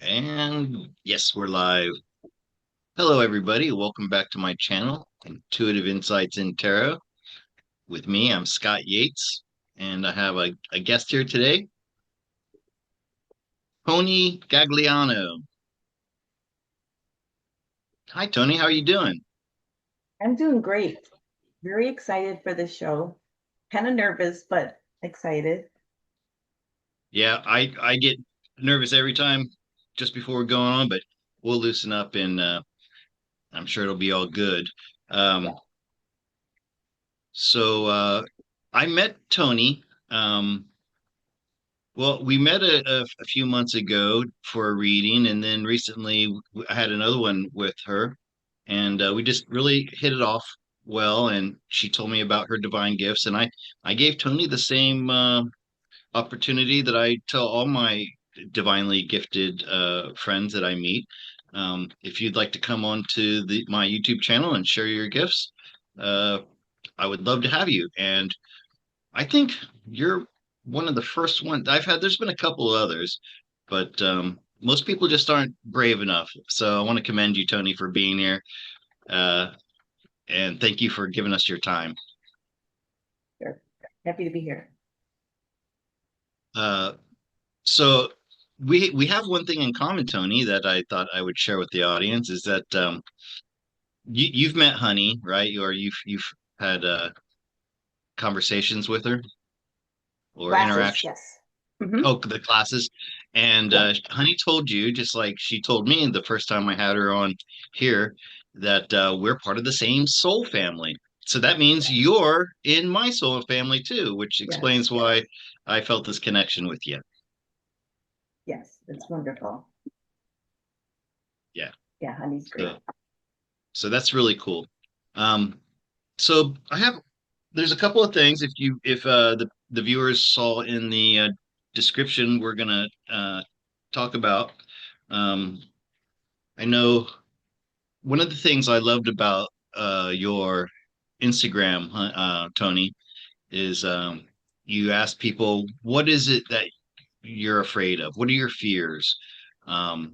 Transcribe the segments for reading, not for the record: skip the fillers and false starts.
And yes, we're live. Hello, everybody. Welcome back to my channel, Intuitive Insights in Tarot. With me, I'm Scott Yates, and I have a guest here today, Toni Gagliano. Hi, Toni. How are you doing? I'm doing great. Very excited for this show. Kind of nervous, but excited. Yeah, I get nervous every time just before we're going on, but we'll loosen up, and I'm sure it'll be all good. Um, Yeah. so I met Toni. Well, we met a few months ago for a reading, and then recently I had another one with her, and we just really hit it off well. And she told me about her divine gifts, and I gave Toni the same opportunity that I tell all my divinely gifted friends that I meet. If you'd like to come on to my YouTube channel and share your gifts, uh, I would love to have you. And I think you're one of the first ones I've had. There's been a couple of others, but most people just aren't brave enough. So I want to commend you, Toni, for being here. Uh, and thank you for giving us your time. Sure. Happy to be here. Uh, so we have one thing in common, Toni, that I thought I would share with the audience is that you've met Honey, right? Or you've had conversations with her or Glasses, interaction. yes. Hmm. Oh, the classes. And Yeah. Honey told you, just like she told me the first time I had her on here, that we're part of the same soul family. So that means you're in my soul family too, which Yes. explains why I felt this connection with you. Yes. It's wonderful. Yeah. Yeah, honey's great. So so that's really cool. Um, so I have there's a couple of things if the viewers saw in the description we're gonna talk about. Um, I know one of the things I loved about your Instagram, Toni, is you ask people, what is it that you're afraid of? What are your fears?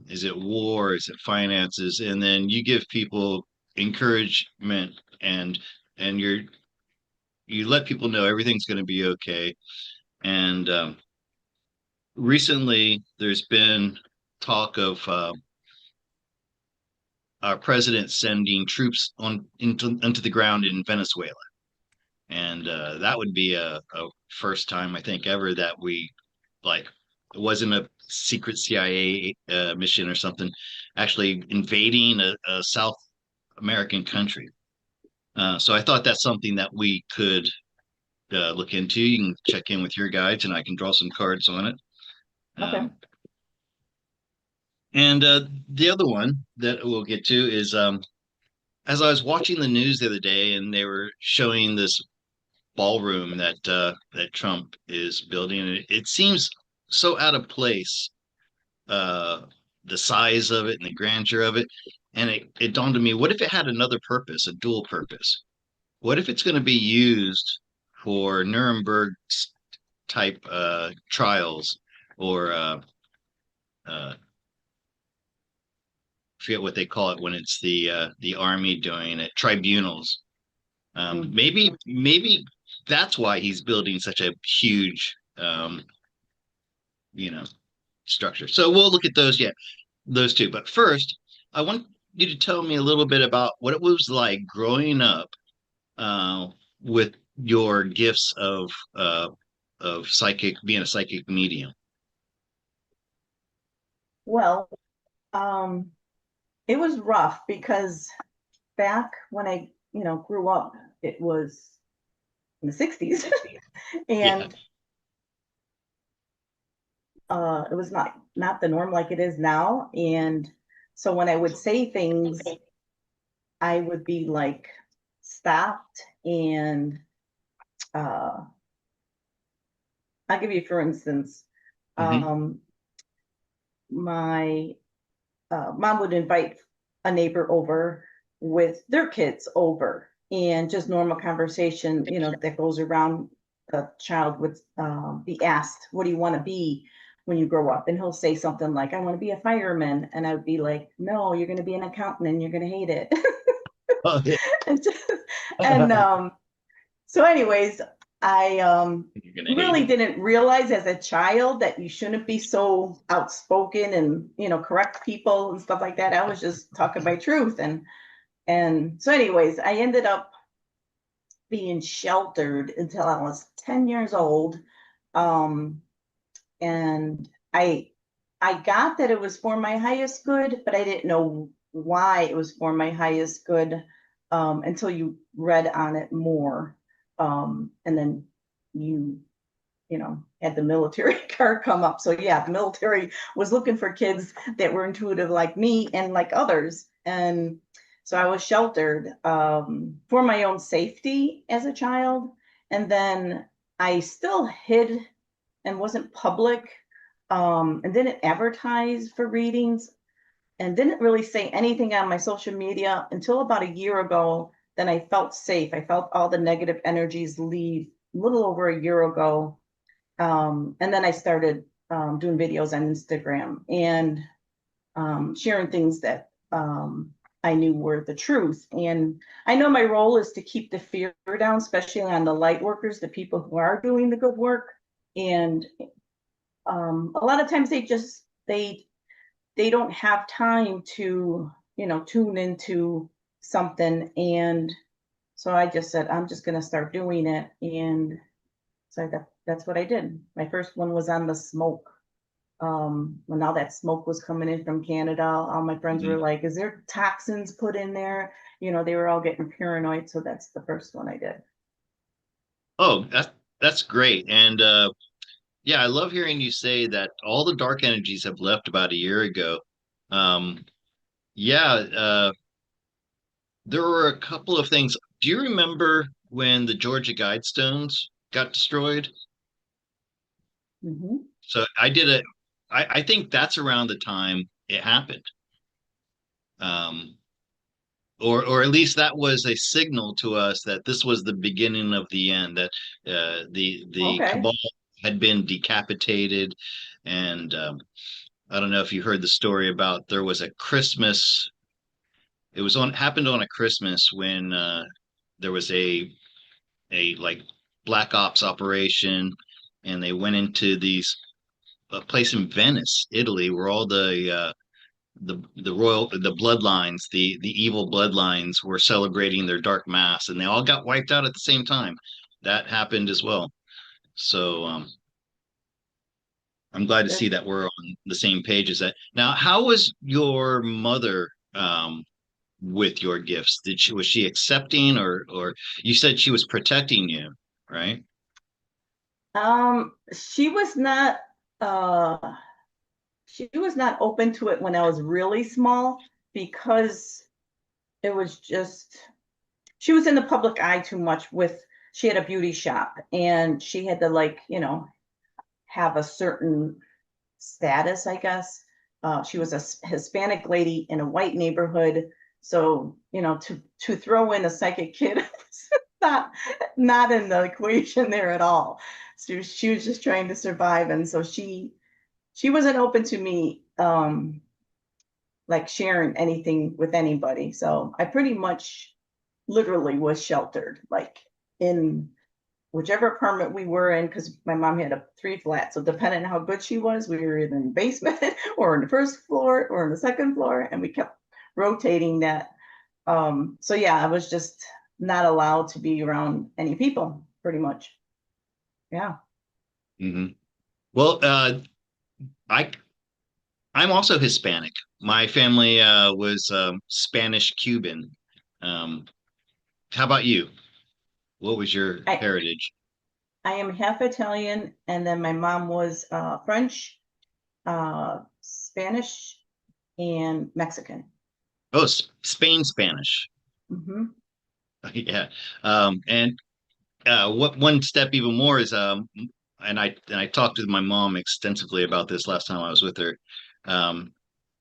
Is it war? Is it finances? And then you give people encouragement and and you let people know everything's going to be okay. And recently, there's been talk of our president sending troops into the ground in Venezuela, and that would be a first time I think ever that we like it wasn't a secret CIA mission or something, actually invading a South American country. So I thought that's something that we could look into. You can check in with your guides, and I can draw some cards on it. Okay. Um, and the other one that we'll get to is as I was watching the news the other day, and they were showing this ballroom that Trump is building. And it seems so out of place, uh, the size of it and the grandeur of it. And it dawned on me, what if it had another purpose, a dual purpose? What if it's going to be used for Nuremberg type trials or uh, forget what they call it when it's the army doing it, tribunals. Mm. Maybe that's why he's building such a huge you know structure. So we'll look at those yet, those two. But first, I want you to tell me a little bit about what it was like growing up uh, with your gifts of psychic, being a psychic medium. Well, um, it was rough because back when I grew up, it was in the 60s. Yeah. And it was not the norm like it is now. And so when I would say things, I would be like stopped. And uh, I'll give you, for instance, Hmm. um, my mom would invite a neighbor over with their kids over, and just normal conversation, that goes around. The child would be asked, "What do you want to be?" when you grow up? And he'll say something like, I want to be a fireman. And I would be like, no, you're going to be an accountant and you're going to hate it. Oh, yeah. and just, and so anyways, I You're gonna hate really it. didn't realize as a child that you shouldn't be so outspoken and, correct people and stuff like that. I was just talking my truth. And so anyways, I ended up being sheltered until I was 10 years old. Um, and I got that it was for my highest good, but I didn't know why it was for my highest good, until you read on it more. And then you had the military card come up. So yeah, the military was looking for kids that were intuitive like me and like others. And so I was sheltered, for my own safety as a child. And then I still hid and wasn't public, and didn't advertise for readings, and didn't really say anything on my social media until about a year ago. Then I felt safe. I felt all the negative energies leave a little over a year ago. And then I started, doing videos on Instagram and, sharing things that, I knew were the truth. And I know my role is to keep the fear down, especially on the light workers, the people who are doing the good work. And, a lot of times they don't have time to, tune into something. And so I just said, I'm just going to start doing it. And so that's what I did. My first one was on the smoke. When all that smoke was coming in from Canada, all my friends were Mhm. like, is there toxins put in there? They were all getting paranoid. So that's the first one I did. Oh, that's great. And yeah, I love hearing you say that all the dark energies have left about a year ago. Um, yeah, there were a couple of things. Do you remember when the Georgia Guidestones got destroyed? Hmm. So I think that's around the time it happened. Um, or at least that was a signal to us that this was the beginning of the end, that the Okay. cabal had been decapitated. And I don't know if you heard the story about there was a Christmas. It was on happened on a Christmas when there was a like black ops operation, and they went into these a place in Venice, Italy, where all the bloodlines, the evil bloodlines were celebrating their dark mass, and they all got wiped out at the same time. That happened as well. So I'm glad to see that we're on the same page as that. Now, how was your mother with your gifts? Did she was she accepting, or you said she was protecting you, right? She was not, uh she was not open to it when I was really small, because it was just, she was in the public eye too much. With She had a beauty shop and she had to, like, have a certain status, I guess. She was a Hispanic lady in a white neighborhood. So, to throw in a psychic kid was not not in the equation there at all. So she was just trying to survive. And so she wasn't open to me, like sharing anything with anybody. So I pretty much literally was sheltered, like in whichever apartment we were in, because my mom had a three flat. So depending on how good she was, we were either in the basement or in the first floor or in the second floor, and we kept rotating that. So yeah, I was just not allowed to be around any people, pretty much. Yeah. Hmm. Well, I I'm also Hispanic. My family was Spanish Cuban. Um, how about you? What was your I heritage? I am half Italian, and then my mom was, French, Spanish, and Mexican. Oh, Spain Spanish. Hmm. Yeah. And what one step even more is and I talked with my mom extensively about this last time I was with her. Um,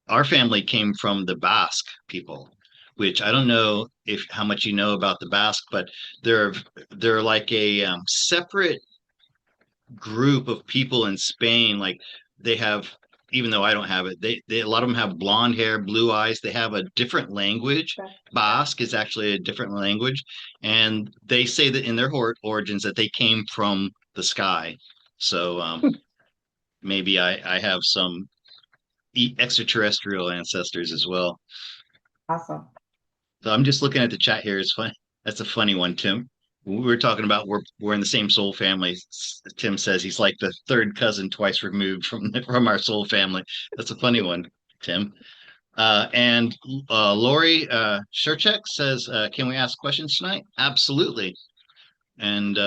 our family came from the Basque people, which I don't know if how much you know about the Basque, but they're they're like a separate group of people in Spain. Like they have, even though I don't have it, they a lot of them have blonde hair, blue eyes. They have a different language. Okay. Basque is actually a different language, and they say that in their origins that they came from the sky. So maybe I have some extraterrestrial ancestors as well. Awesome. So I'm just looking at the chat here. It's funny. That's a funny one, Tim. We were talking about we're in the same soul family. Tim says he's like the third cousin twice removed from our soul family. That's a funny one, Tim. And Lori Sherchek says, "Can we ask questions tonight?" Absolutely. And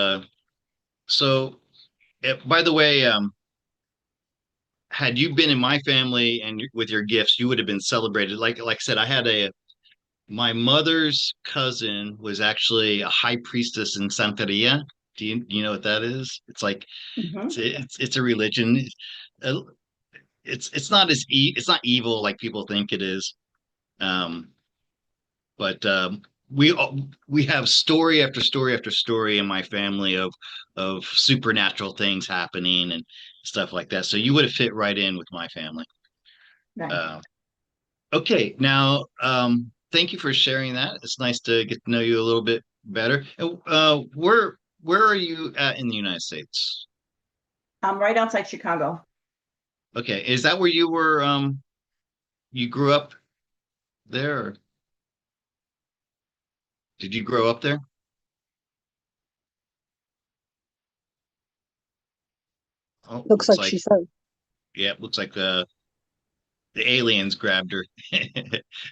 so, by the way, had you been in my family and with your gifts, you would have been celebrated. Like I said, I had a my mother's cousin was actually a high priestess in Santeria. Do you know what that is? It's like Hmm. it's a religion. Uh, it's not it's not evil like people think it is. Um, but we have story after story after story in my family of supernatural things happening and stuff like that. So you would have fit right in with my family. Nice. Uh, Okay, now thank you for sharing that. It's nice to get to know you a little bit better. Where are you at in the United States? I'm right outside Chicago. Okay, is that where you were you grew up there, or did you grow up there? Oh, Looks looks like like she said. yeah, looks like the aliens grabbed her.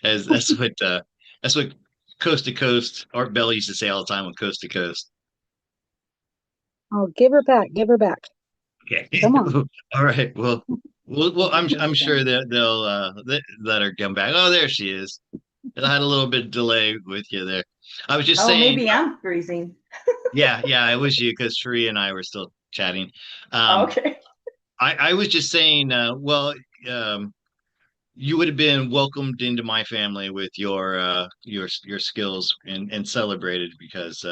As that's what coast to coast Art Bell used to say all the time on coast to coast. Oh, give her back. Give her back. Okay. Come on. All right. Well, I'm sure Interesting. that they'll let her come back. Oh, there she is. I had a little bit of delay with you there. I was just Oh, saying, maybe I'm freezing. yeah, it was you because Sheree and I were still chatting. Um, Okay. I was just saying, um, you would have been welcomed into my family with your skills and celebrated because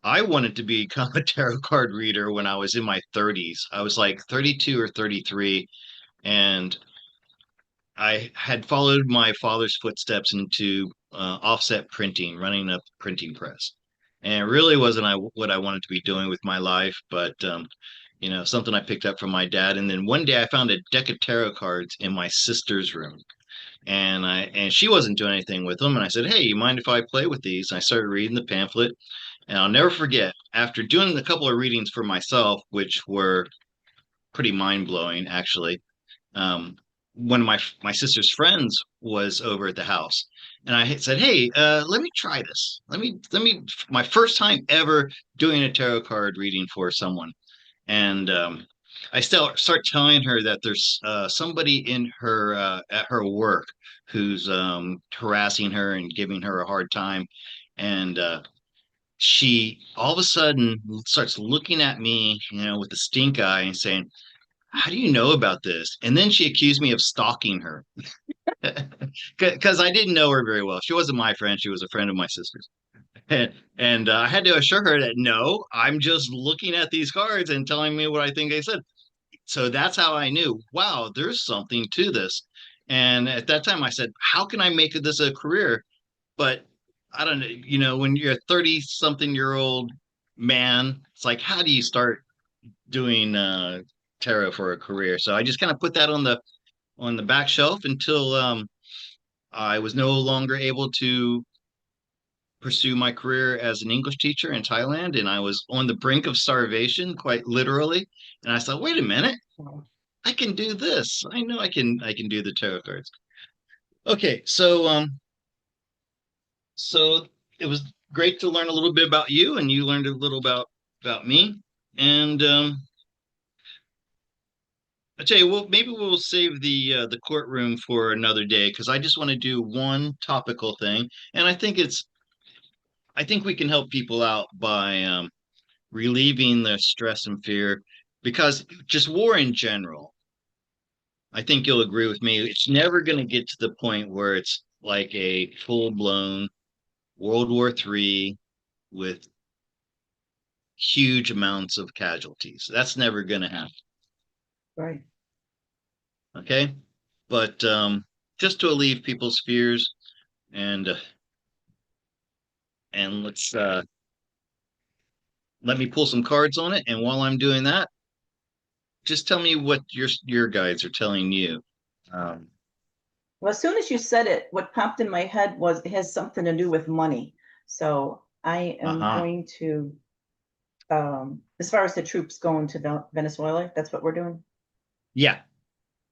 I wanted to become a tarot card reader when I was in my 30s. I was like 32 or 33, and I had followed my father's footsteps into offset printing, running a printing press. And it really wasn't what I wanted to be doing with my life, but something I picked up from my dad. And then one day I found a deck of tarot cards in my sister's room, and she wasn't doing anything with them. And I said, "Hey, you mind if I play with these?" And I started reading the pamphlet, and I'll never forget, after doing a couple of readings for myself, which were pretty mind blowing, actually. Um, one of my sister's friends was over at the house, and I said, "Hey, let me try this. Let me my first time ever doing a tarot card reading for someone." And I still start telling her that there's somebody in her at her work who's harassing her and giving her a hard time, and she all of a sudden starts looking at me, with a stink eye and saying, "How do you know about this?" And then she accused me of stalking her because I didn't know her very well. She wasn't my friend. She was a friend of my sister's. And I had to assure her that no, I'm just looking at these cards and telling me what I think they said. So that's how I knew, wow, there's something to this. And at that time, I said, how can I make this a career? But I don't know, when you're a 30 something year old man, it's like, how do you start doing tarot for a career? So I just kind of put that on the back shelf until I was no longer able to pursue my career as an English teacher in Thailand, and I was on the brink of starvation, quite literally. And I thought, wait a minute, I can do this. I know I can do the tarot cards. Okay, so it was great to learn a little bit about you, and you learned a little about me. And I tell you, well, maybe we'll save the courtroom for another day because I just want to do one topical thing, and I think we can help people out by relieving the stress and fear because just war in general. I think you'll agree with me. It's never going to get to the point where it's like a full blown World War III with huge amounts of casualties. That's never going to happen. Right. Okay. But just to alleviate people's fears and let's let me pull some cards on it. And while I'm doing that, just tell me what your guides are telling you. Um, Well, as soon as you said it, what popped in my head was it has something to do with money. So I am uh-huh. going to, as far as the troops going to Venezuela, that's what we're doing. Yeah.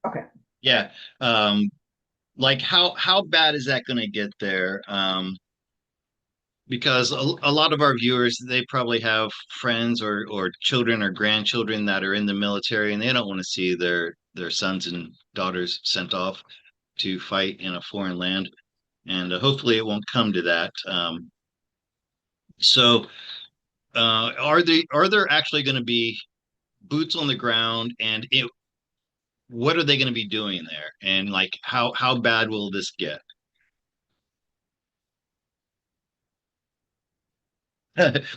Okay. Yeah. Um, like how bad is that going to get there? Because a lot of our viewers, they probably have friends or children or grandchildren that are in the military, and they don't want to see their sons and daughters sent off to fight in a foreign land. And hopefully, it won't come to that. So, are there actually going to be boots on the ground, and what are they going to be doing there? And like, how bad will this get?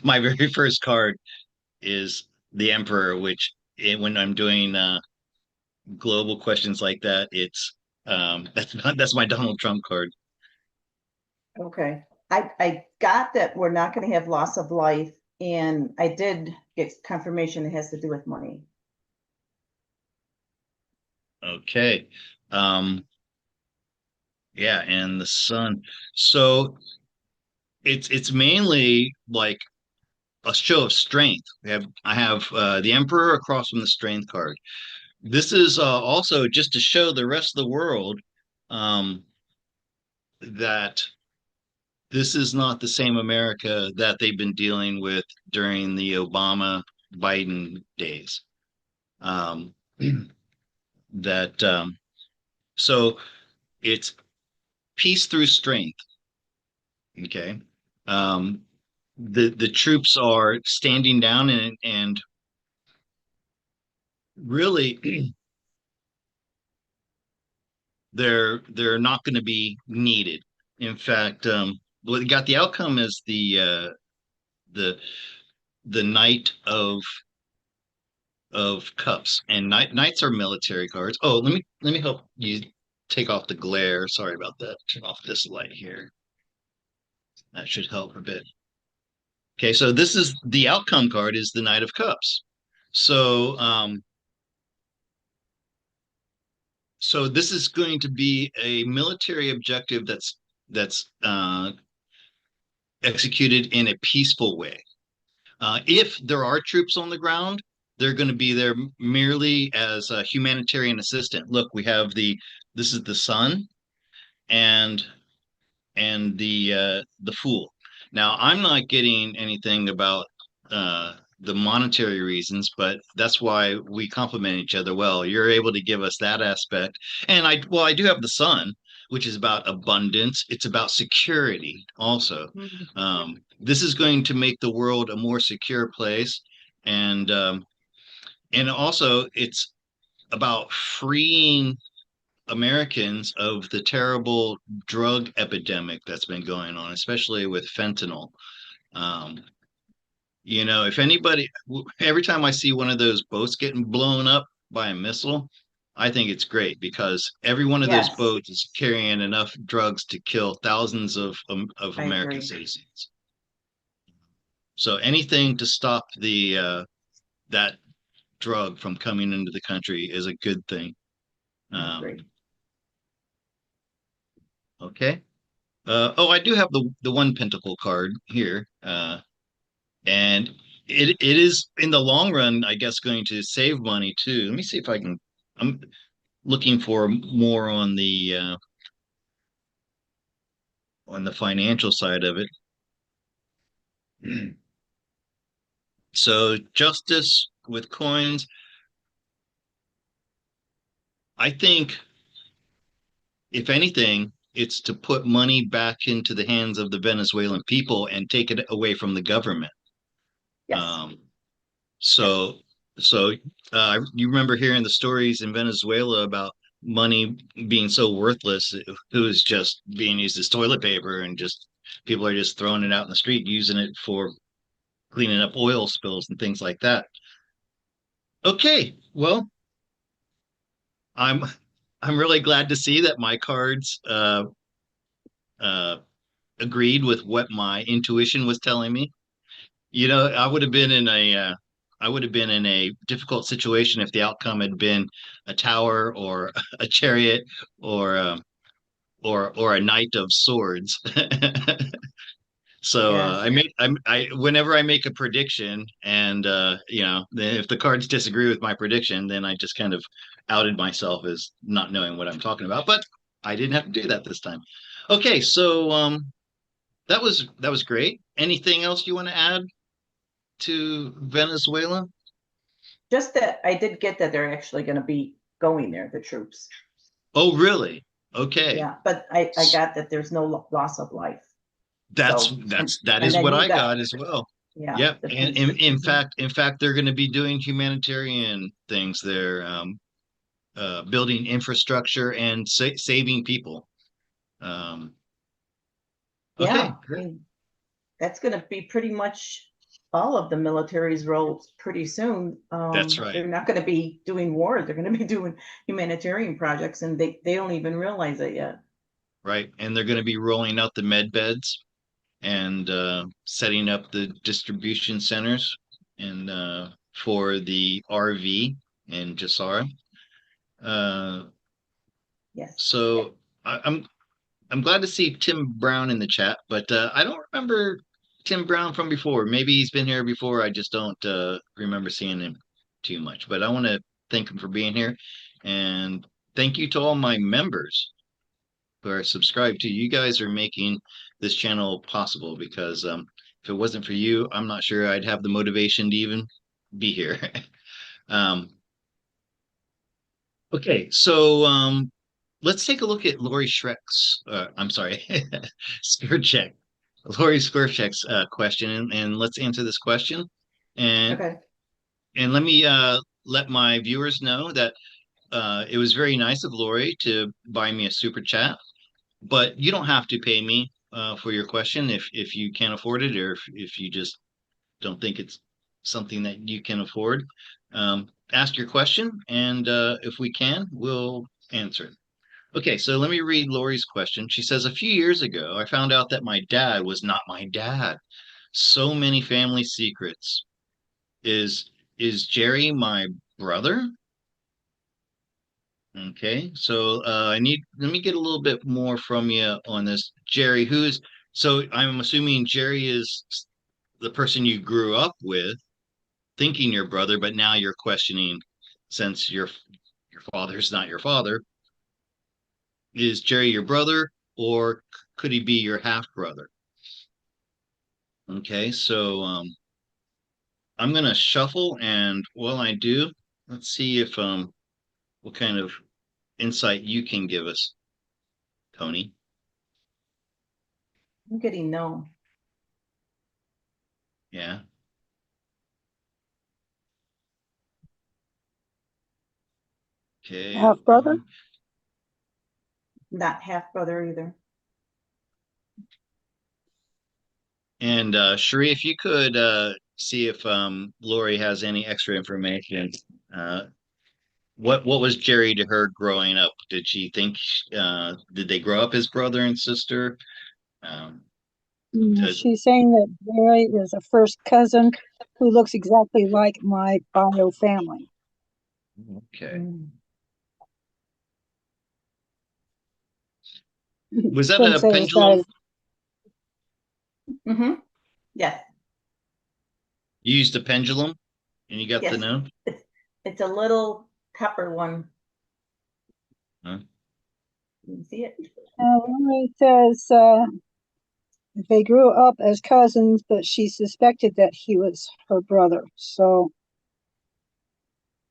My very first card is the Emperor, which when I'm doing global questions like that, it's that's my Donald Trump card. Okay. I got that we're not going to have loss of life, and I did get confirmation it has to do with money. Okay. Um, yeah, and the sun. So it's mainly like a show of strength. I have the Emperor across from the strength card. This is also just to show the rest of the world um, that this is not the same America that they've been dealing with during the Obama Biden days. Um, that so it's peace through strength. Okay. Um, the troops are standing down and really they're not going to be needed. In fact, what got the outcome is the the Knight of Cups, and knights are military cards. Oh, let me help you take off the glare. Sorry about that. Turn off this light here. That should help a bit. Okay, so this is the outcome card is the Knight of Cups. So so this is going to be a military objective that's executed in a peaceful way. If there are troops on the ground, they're going to be there merely as a humanitarian assistant. Look, we have this is the sun and the fool. Now, I'm not getting anything about the monetary reasons, but that's why we complement each other well. You're able to give us that aspect, and I do have the sun, which is about abundance. It's about security also. Mhm. This is going to make the world a more secure place, and also it's about freeing Americans of the terrible drug epidemic that's been going on, especially with fentanyl. Um, if anybody, every time I see one of those boats getting blown up by a missile, I think it's great because every one of those Yes, boats is carrying enough drugs to kill thousands of I American agree. citizens. So anything to stop the that drug from coming into the country is a good thing. I Um, agree. okay. Oh, I do have the one pentacle card here, and it is in the long run, I guess, going to save money too. Let me see if I can. I'm looking for more on the financial side of it. So justice with coins, I think, if anything, it's to put money back into the hands of the Venezuelan people and take it away from the government. Yes, Um, yes, So, so you remember hearing the stories in Venezuela about money being so worthless, it was just being used as toilet paper, and just people are just throwing it out in the street, using it for cleaning up oil spills and things like that. Okay, well, I'm I'm really glad to see that my cards uh, agreed with what my intuition was telling me. I would have been in a difficult situation if the outcome had been a tower or a chariot or or a knight of swords. So Yes. whenever I make a prediction and then if the cards disagree with my prediction, then I just kind of outed myself as not knowing what I'm talking about. But I didn't have to do that this time. Okay, so that was great. Anything else you want to add to Venezuela? Just that I did get that they're actually going to be going there, the troops. Oh, really? Okay. Yeah, but I got that there's no loss of life. That's So, that and is then what you I got, got as well. yeah, Yep. the And peace. in fact, they're going to be doing humanitarian things. They're building infrastructure and saving people. Um, Yeah, okay, I great. mean, that's going to be pretty much all of the military's roles pretty soon. That's right. They're not going to be doing war. They're going to be doing humanitarian projects, and they don't even realize it yet. Right. And they're going to be rolling out the med beds and setting up the distribution centers and for the RV in Jasara. Uh, Yes. so I'm glad to see Tim Brown in the chat, but I don't remember Tim Brown from before. Maybe he's been here before. I just don't remember seeing him too much. But I want to thank him for being here, and thank you to all my members who are subscribed to. You guys are making this channel possible because if it wasn't for you, I'm not sure I'd have the motivation to even be here. um, okay, so let's take a look at Lori Schreck's. I'm sorry, Skurcheck. Lori Skurcheck's question, and let's answer this question. And Okay. and let my viewers know that it was very nice of Lori to buy me a super chat, but you don't have to pay me for your question if you can't afford it or if you just don't think it's something that you can afford. Ask your question, and if we can, we'll answer it. Okay, so let me read Lori's question. She says, a few years ago, I found out that my dad was not my dad. So many family secrets. Is is Jerry my brother? Okay, so let me get a little bit more from you on this. Jerry, so I'm assuming Jerry is the person you grew up with, thinking your brother, but now you're questioning since your father's not your father. Is Jerry your brother, or could he be your half brother? Okay, so I'm gonna shuffle, and while I do, let's see if what kind of insight you can give us, Tony. I'm getting no. Yeah. Okay. Half brother? Not half brother either. And Sheree, if you could see if Lori has any extra information. Uh, what was Jerry to her growing up? Did she think did they grow up as brother and sister? Um, uh, She's saying that Barry is a first cousin who looks exactly like my bio family. okay. Mm. Was that Couldn't a say as bad pendulum? as Mm-hmm. Yes. You used a pendulum and you got the Yes. note? It's a little copper one. Huh? You can see it. Lori says they grew up as cousins, but she suspected that he was her brother. So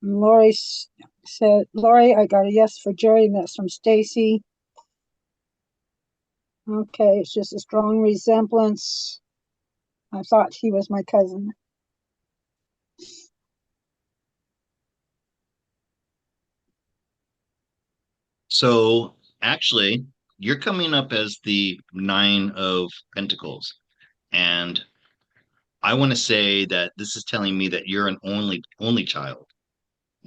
Lori said, Lori, I got a yes for Jerry, and that's from Stacy. Okay, it's just a strong resemblance. I thought he was my cousin. So actually, you're coming up as the nine of pentacles. And I want to say that this is telling me that you're an only child.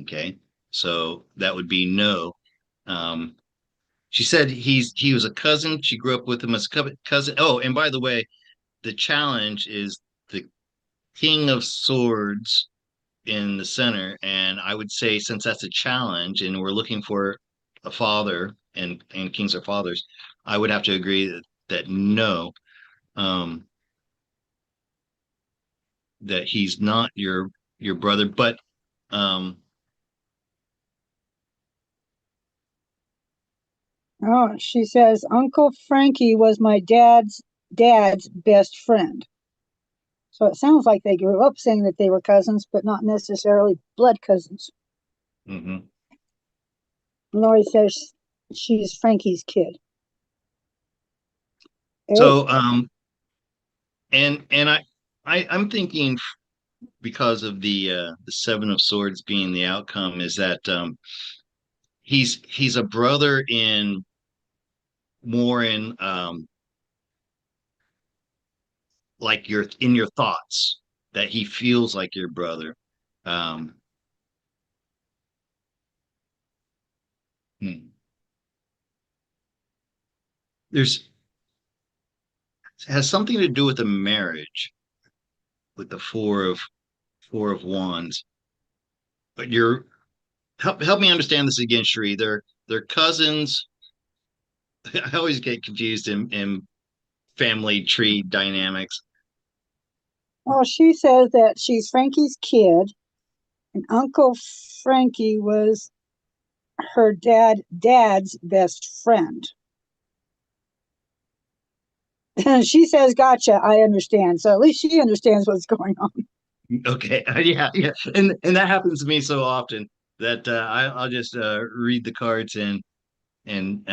Okay. So that would be no. Um, she said he was a cousin. She grew up with him as a cousin. Oh, and by the way, the challenge is the King of Swords in the center. And I would say since that's a challenge and we're looking for a father and kings are fathers, I would have to agree that no, um, that he's not your brother. But um, Oh, she says Uncle Frankie was my dad's best friend. So it sounds like they grew up saying that they were cousins, but not necessarily blood cousins. mhm. Lori says she's Frankie's kid. Oh, So and I'm thinking because of the Seven of Swords being the outcome is that he's a brother in more in like your in your thoughts that he feels like your brother. Um, hmm. There's has something to do with a marriage with the four of wands. But you're help me understand this again, Sheree. They're cousins. I always get confused in family tree dynamics. well, she says that she's Frankie's kid, and Uncle Frankie was her dad's best friend. She says, "Gotcha, I understand." So at least she understands what's going on. Okay, yeah, and that happens to me so often that I'll just read the cards and and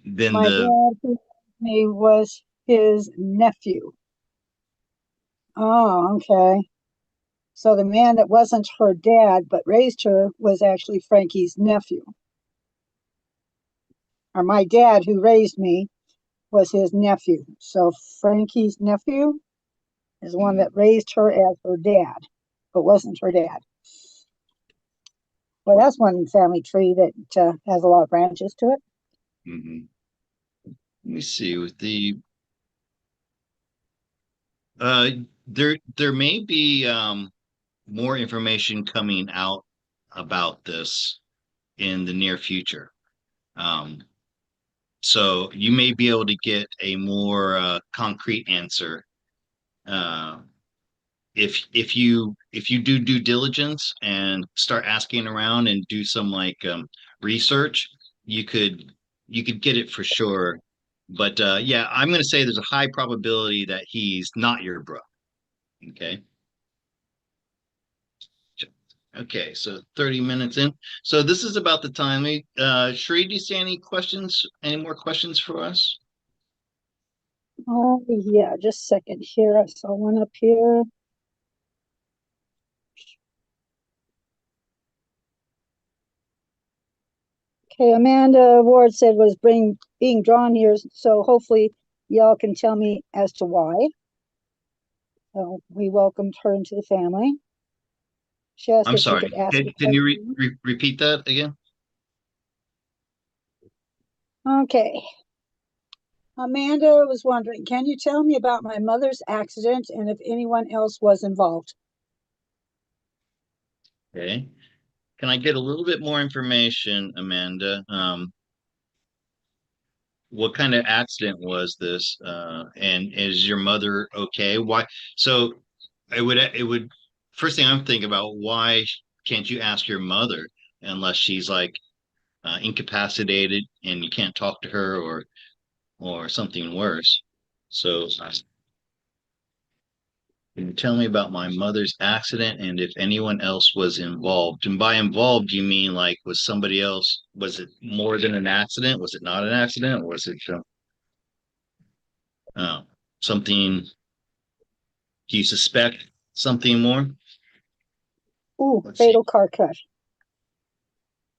then My the dad who raised me was his nephew. Oh, okay. So the man that wasn't her dad but raised her was actually Frankie's nephew. Or my dad who raised me was his nephew. So Frankie's nephew is the one Mhm, that raised her as her dad, but wasn't her dad. Well, that's one family tree that has a lot of branches to it. mhm. Let me see with the uh there may be more information coming out about this in the near future. Um, so you may be able to get a more concrete answer uh, if you do due diligence and start asking around and do some like research, you could you could get it for sure. But yeah, I'm going to say there's a high probability that he's not your bro. Okay. Okay, so 30 minutes in. So this is about the time. Sheree, do you see any questions? Any more questions for us? Oh, yeah, just a second here. I saw one up here. Okay, Amanda Ward said was being drawn here, so hopefully y'all can tell me as to why. So we welcomed her into the family. She asked I'm if she could sorry. ask a Can you question. repeat that again? Okay. Amanda was wondering, can you tell me about my mother's accident and if anyone else was involved? Okay. Can I get a little bit more information, Amanda? What kind of accident was this? And is your mother okay? Why? So it would first thing I'm thinking about, why can't you ask your mother unless she's like incapacitated and you can't talk to her or something worse. So can you tell me about my mother's accident and if anyone else was involved? And by involved, you mean like was somebody else? Was it more than an accident? Was it not an accident? Was it uh, something? Do you suspect something more? Ooh, Let's see. fatal car crash.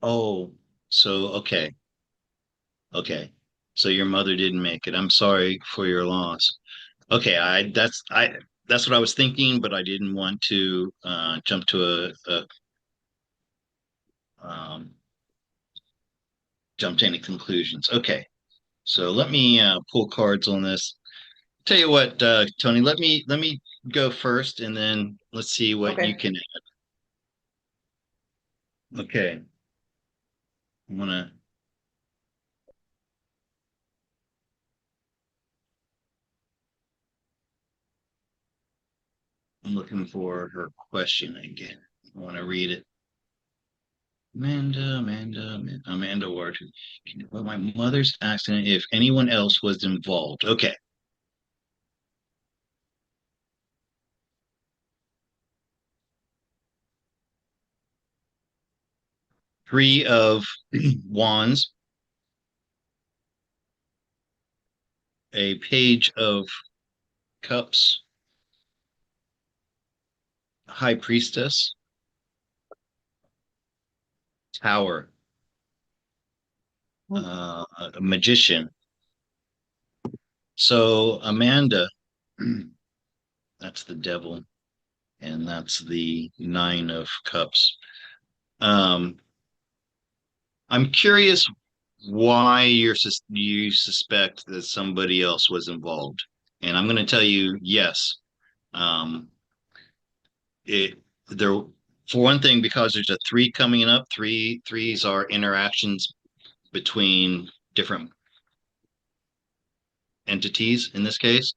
Oh, so okay, okay. So your mother didn't make it. I'm sorry for your loss. Okay, that's what I was thinking, but I didn't want to jump to um, jump to any conclusions. Okay, so let me pull cards on this. Tell you what, Tony, let me go first, and then let's see what you Okay. can. Okay, I'm gonna. I'm looking for her question again. I want to read it. Amanda Ward. Well, my mother's accident. If anyone else was involved. Okay. Three of wands, a page of cups, high priestess, tower, a magician. So Amanda, that's the devil, and that's the nine of cups. Um, I'm curious why you suspect that somebody else was involved, and I'm going to tell you yes. Um, it there for one thing, because there's a three coming up. Threes are interactions between different entities in this case.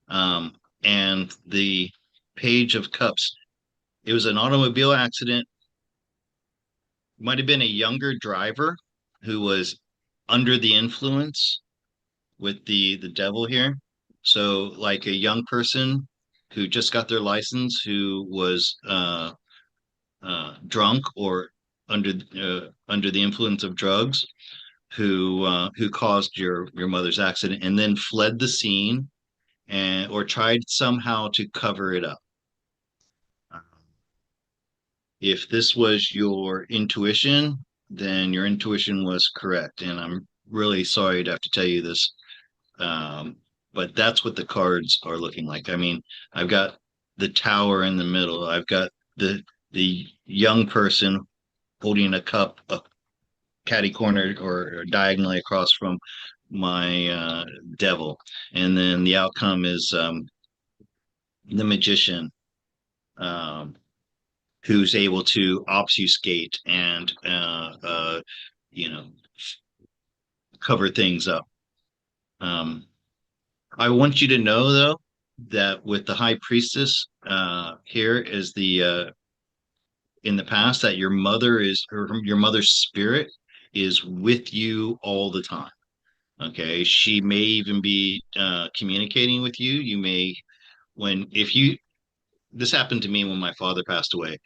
Um, and the page of cups, it was an automobile accident. Might have been a younger driver who was under the influence with the devil here. So like a young person who just got their license, who was drunk or under the influence of drugs, who caused your mother's accident and then fled the scene and or tried somehow to cover it up. If this was your intuition, then your intuition was correct, and I'm really sorry to have to tell you this, but that's what the cards are looking like. I mean, I've got the tower in the middle. I've got the young person holding a cup, a catty corner or diagonally across from my devil, and then the outcome is the magician, um, who's able to obfuscate and you know cover things up. Um, I want you to know though that with the high priestess here is the in the past that your mother is or your mother's spirit is with you all the time. Okay, she may even be communicating with you. You may when if you this happened to me when my father passed away.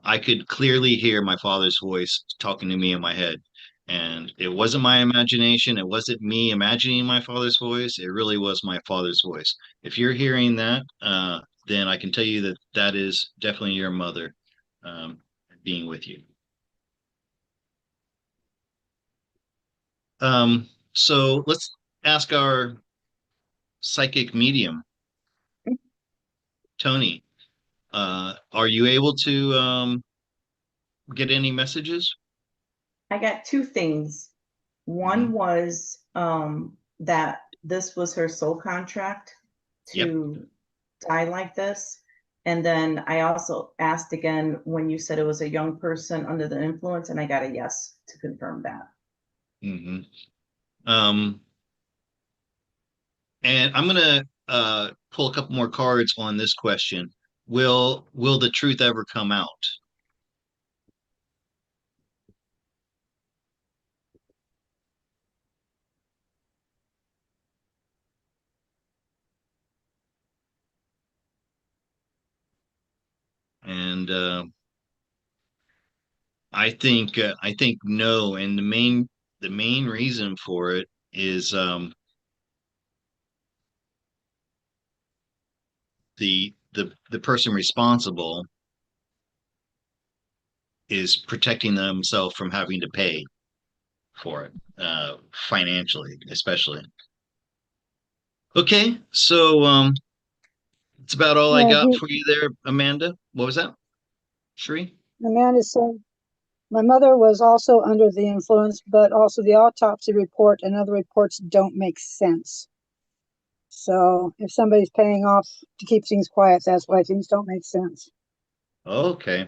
I could clearly hear my father's voice talking to me in my head. And it wasn't my imagination. It wasn't me imagining my father's voice. It really was my father's voice. If you're hearing that, then I can tell you that that is definitely your mother um, being with you. So let's ask our psychic medium, Toni. Are you able to get any messages? I got two things. One Mhm. was that this was her soul contract Yep. to die like this. And then I also asked again when you said it was a young person under the influence, and I got a yes to confirm that. Hmm. Um, and I'm gonna pull a couple more cards on this question. Will the truth ever come out? And I think no. And the main reason for it is the person responsible is protecting themselves from having to pay for it. financially, especially. Okay, so it's about all I Yeah, got for you there, Amanda. What was that, Sheree? Amanda said, my mother was also under the influence, but also the autopsy report and other reports don't make sense. So if somebody's paying off to keep things quiet, that's why things don't make sense. Okay.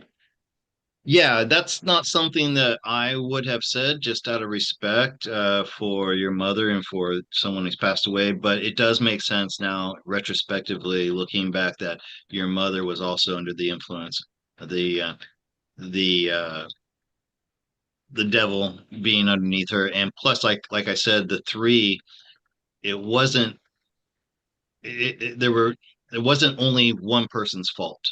Yeah, that's not something that I would have said just out of respect for your mother and for someone who's passed away, but it does make sense now, retrospectively, looking back, that your mother was also under the influence of the the devil being underneath her, and plus, like I said, the three, it wasn't there were it wasn't only one person's fault.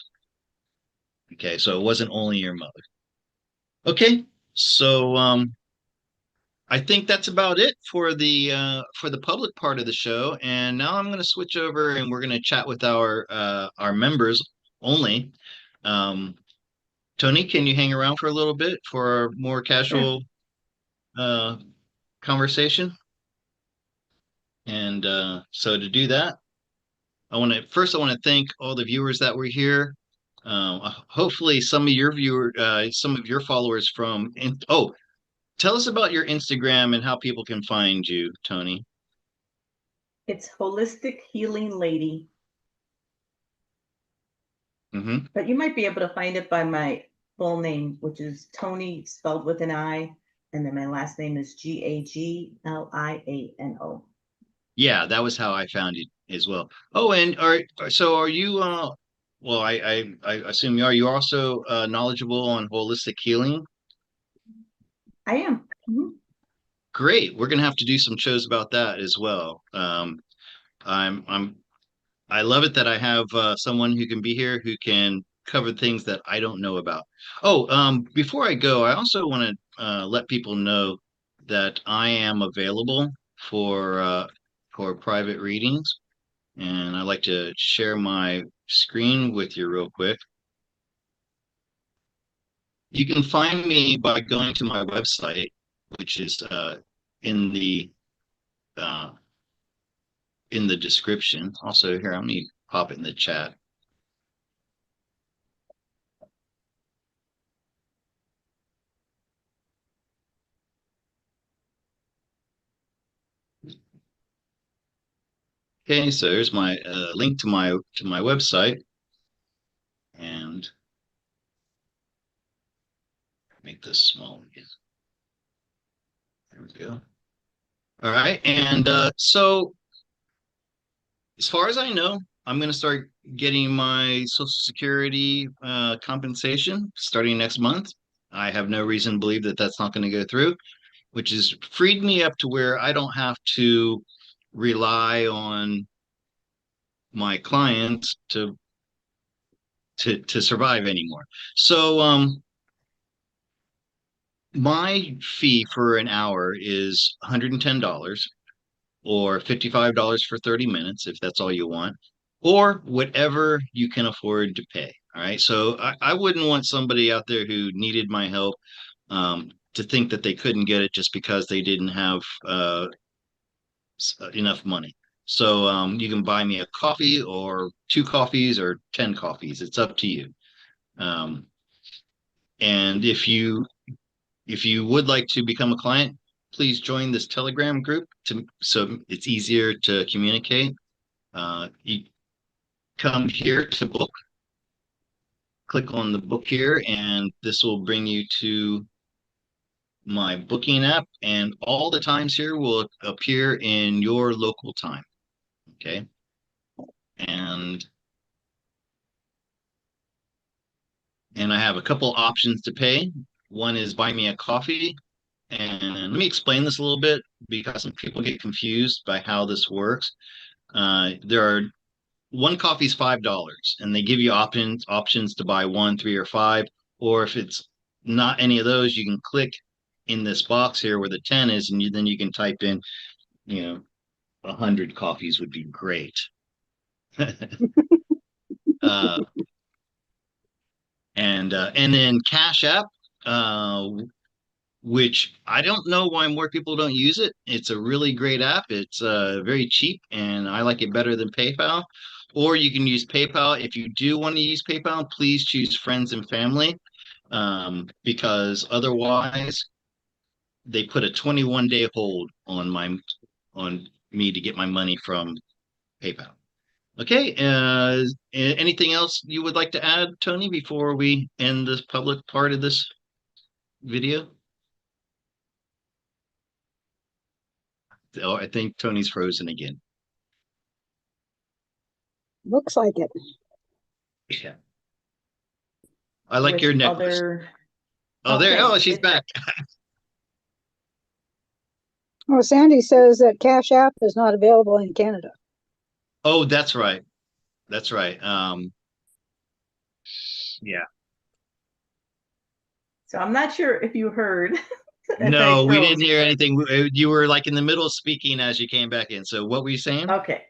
Okay, so it wasn't only your mother. Okay, so I think that's about it for the public part of the show. And now I'm going to switch over and we're going to chat with our members only. Um, Tony, can you hang around for a little bit for a more Sure. casual uh, conversation? And so to do that, I want to thank all the viewers that were here. Hopefully, some of your followers oh, tell us about your Instagram and how people can find you, Tony. It's Holistic Healing Lady, Hmm. but you might be able to find it by my full name, which is Toni spelled with an I, and then my last name is Gagliano. Yeah, that was how I found you as well. Oh, and are you well, I assume you are. You also knowledgeable on holistic healing? I am. Mhm. Great. We're gonna have to do some shows about that as well. I'm I love it that I have someone who can be here who can cover things that I don't know about. Oh, before I go, I also want to let people know that I am available for private readings, and I'd like to share my screen with you real quick. You can find me by going to my website, which is in the uh, in the description. Also, here, let me pop it in the chat. Okay, so there's my link to my website, and make this small again. There we go. All right, and so as far as I know, I'm going to start getting my Social Security compensation starting next month. I have no reason to believe that that's not going to go through, which has freed me up to where I don't have to rely on my clients to survive anymore. So my fee for an hour is $110 or $55 for 30 minutes if that's all you want, or whatever you can afford to pay. All right. So I wouldn't want somebody out there who needed my help to think that they couldn't get it just because they didn't have enough money. So you can buy me a coffee or two coffees or 10 coffees. It's up to you. Um, and if you would like to become a client, please join this Telegram group so it's easier to communicate. You come here to book, click on the book here, and this will bring you to my booking app, and all the times here will appear in your local time. Okay. And I have a couple options to pay. One is buy me a coffee. And let me explain this a little bit because some people get confused by how this works. There are one coffee is $5, and they give you options to buy one, three, or five. Or if it's not any of those, you can click in this box here where the 10 is, and then you can type in, you know, 100 coffees would be great. uh, and then Cash App. Uh, which I don't know why more people don't use it. It's a really great app. It's very cheap, and I like it better than PayPal. Or you can use PayPal. If you do want to use PayPal, please choose friends and family, because otherwise they put a 21-day hold on me to get my money from PayPal. Okay, anything else you would like to add, Tony, before we end this public part of this video? Oh, I think Tony's frozen again. Looks like it. Yeah. I like with your necklace. other, Oh, there. okay, Oh, she's back. Oh, Sandy says that Cash App is not available in Canada. Oh, that's right. That's right. Yeah. so I'm not sure if you heard, if I No, we didn't froze. hear anything. You were like in the middle of speaking as you came back in. So what were you saying? Okay.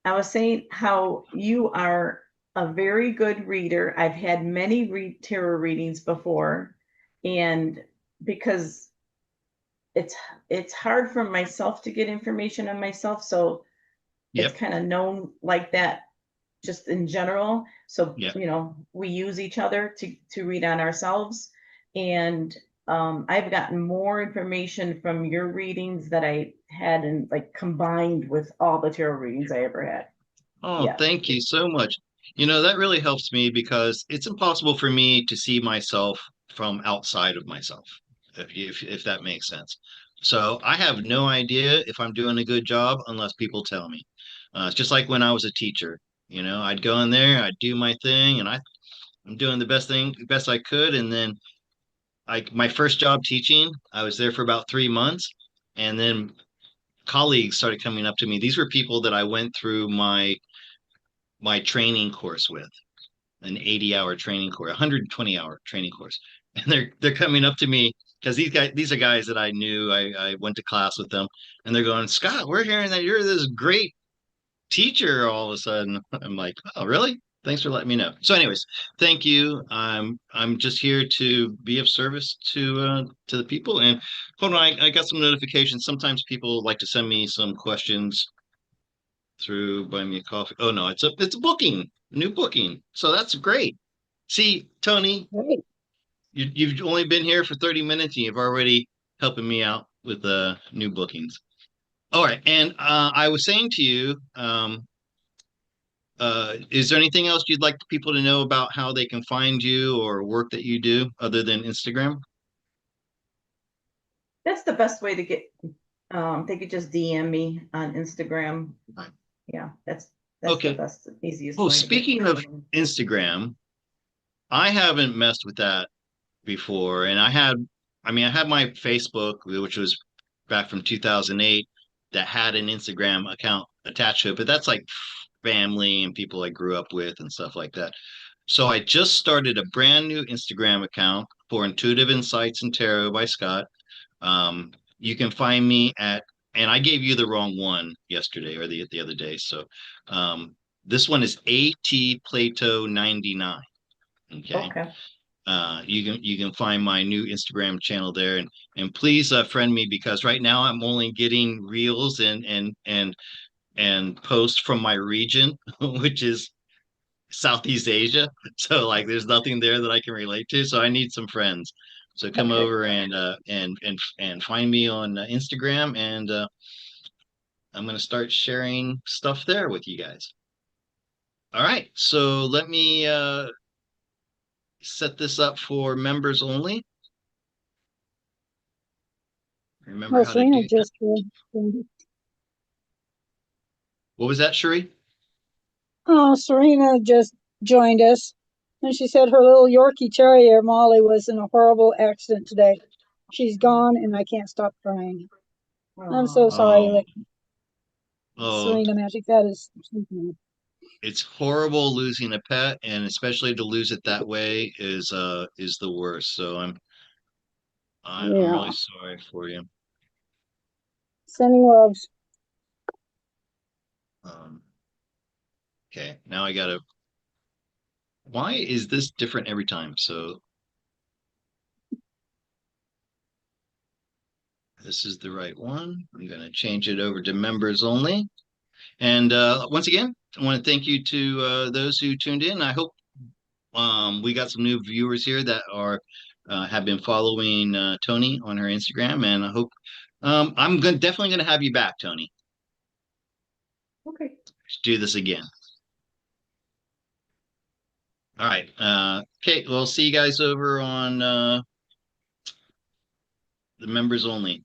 I was saying how you are a very good reader. I've had many tarot readings before, and because it's it's hard for myself to get information on myself, so it's Yep. kind of known like that just in general. So, Yep. we use each other to read on ourselves. And I've gotten more information from your readings that I had and like combined with all the tarot readings I ever had. Oh, Yeah. thank you so much. You know, that really helps me because it's impossible for me to see myself from outside of myself, if that makes sense. So I have no idea if I'm doing a good job unless people tell me. It's just like when I was a teacher. I'd go in there, I'd do my thing, and I'm doing the best I could. And then my first job teaching, I was there for about 3 months, and then colleagues started coming up to me. These were people that I went through my training course with, an 80-hour training course, 120-hour training course. And they're coming up to me because these are guys that I knew. I went to class with them, and they're going, Scott, we're hearing that you're this great teacher all of a sudden. I'm like, oh, really? Thanks for letting me know. So, anyways, thank you. I'm just here to be of service to the people. And hold on, I got some notifications. Sometimes people like to send me some questions through Buy Me a Coffee. Oh no, it's a booking, new booking. So that's great. See, Tony, Right. you've only been here for 30 minutes and you've already helping me out with the new bookings. All right, and I was saying to you, is there anything else you'd like people to know about how they can find you or work that you do other than Instagram? That's the best way to get, they could just DM me on Instagram. Right. Yeah, that's the Okay. best, easiest Oh, way to get speaking of hold Instagram, I haven't messed with that before. And I had my Facebook, which was back from 2008, that had an Instagram account attached to it, but that's like family and people I grew up with and stuff like that. So I just started a brand new Instagram account for Intuitive Insights and Tarot by Scott. You can find me and I gave you the wrong one yesterday or the other day. So this one is AT Plato 99. Okay. Okay. You can find my new Instagram channel there, and please friend me because right now I'm only getting reels and posts from my region, which is Southeast Asia. So like, there's nothing there that I can relate to. So I need some friends. So come Okay. over and find me on Instagram, and I'm gonna start sharing stuff there with you guys. All right, so let me set this up for members only. Remember Well, how to Serena do that. just joined. What was that, Sheree? Oh, Serena just joined us. And she said her little Yorkie Terrier, Molly, was in a horrible accident today. She's gone and I can't stop crying. I'm so Oh, sorry, Oh, like oh, Serena Magic. That is, it's horrible losing a pet, and especially to lose it that way is the worst. So I'm really yeah. sorry for you. Sending loves. Um, okay, now I gotta. Why is this different every time? So this is the right one. I'm going to change it over to members only. And once again, I want to thank you to those who tuned in. I hope we got some new viewers here that are have been following Toni on her Instagram, and I hope definitely going to have you back, Toni. Okay. Let's do this again. All right. Okay. We'll see you guys over on the members only.